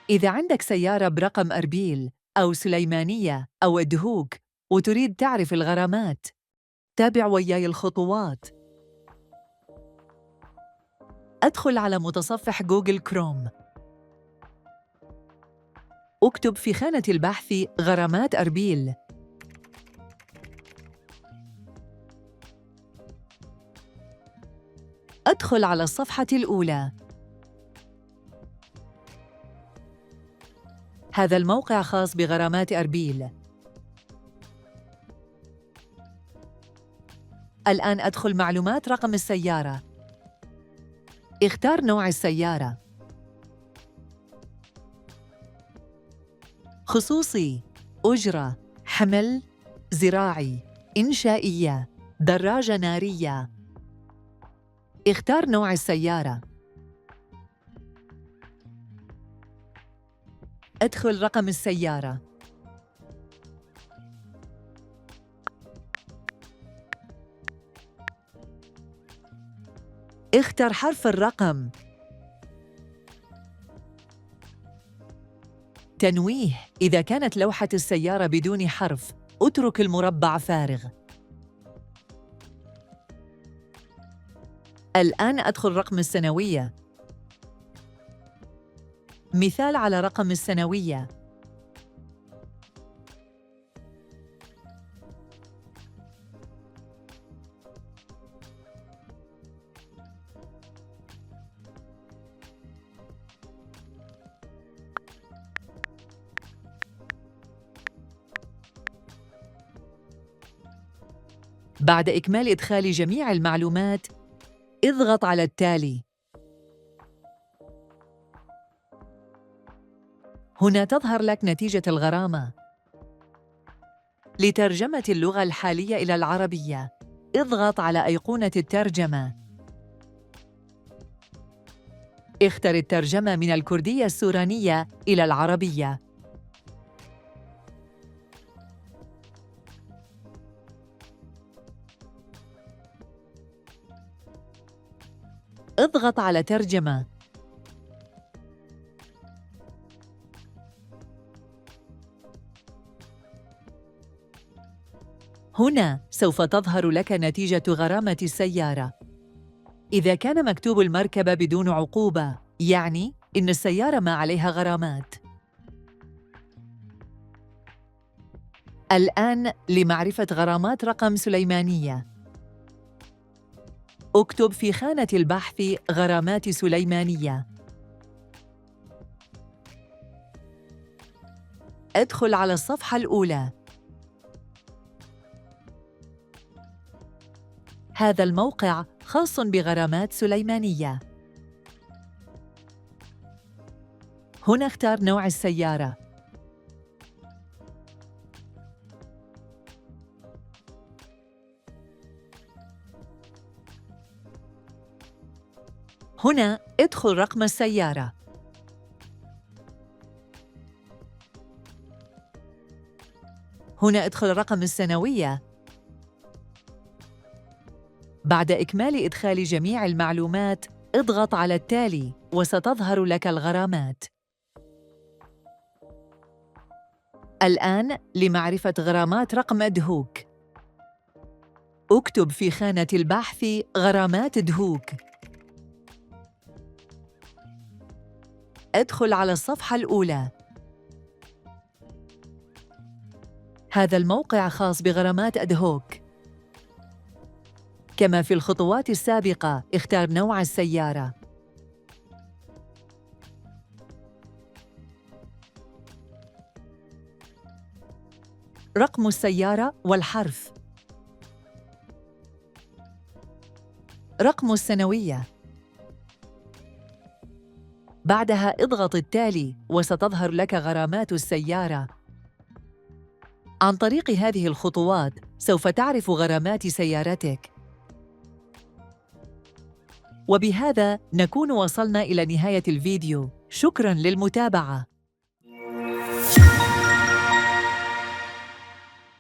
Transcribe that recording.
إذا عندك سيارة برقم أربيل أو سليمانية أو دهوك وتريد تعرف الغرامات، تابع وياي الخطوات. أدخل على متصفح جوجل كروم، اكتب في خانة البحث غرامات أربيل. أدخل على الصفحة الأولى. هذا الموقع خاص بغرامات أربيل. الآن أدخل معلومات رقم السيارة. اختار نوع السيارة. خصوصي، أجرة، حمل، زراعي، إنشائية، دراجة نارية. اختار نوع السيارة. أدخل رقم السيارة. اختر حرف الرقم. تنويه: إذا كانت لوحة السيارة بدون حرف، اترك المربع فارغ. الآن أدخل رقم السنوية. مثال على رقم السنوية. بعد إكمال إدخال جميع المعلومات، اضغط على التالي. هنا تظهر لك نتيجة الغرامة. لترجمة اللغة الحالية إلى العربية، اضغط على أيقونة الترجمة. اختر الترجمة من الكردية السورانية إلى العربية. اضغط على ترجمة. هنا سوف تظهر لك نتيجة غرامة السيارة. إذا كان مكتوب المركبة بدون عقوبة، يعني إن السيارة ما عليها غرامات. الآن لمعرفة غرامات رقم سليمانية، اكتب في خانة البحث غرامات سليمانية. ادخل على الصفحة الأولى. هذا الموقع خاص بغرامات سليمانية. هنا اختار نوع السيارة. هنا ادخل رقم السيارة. هنا ادخل رقم السنوية. بعد إكمال إدخال جميع المعلومات، اضغط على التالي وستظهر لك الغرامات. الآن لمعرفة غرامات رقم دهوك، اكتب في خانة البحث غرامات دهوك. ادخل على الصفحة الأولى. هذا الموقع خاص بغرامات أدهوك. كما في الخطوات السابقة، اختار نوع السيارة. رقم السيارة والحرف. رقم السنوية. بعدها اضغط التالي وستظهر لك غرامات السيارة. عن طريق هذه الخطوات سوف تعرف غرامات سيارتك. وبهذا نكون وصلنا إلى نهاية الفيديو. شكراً للمتابعة.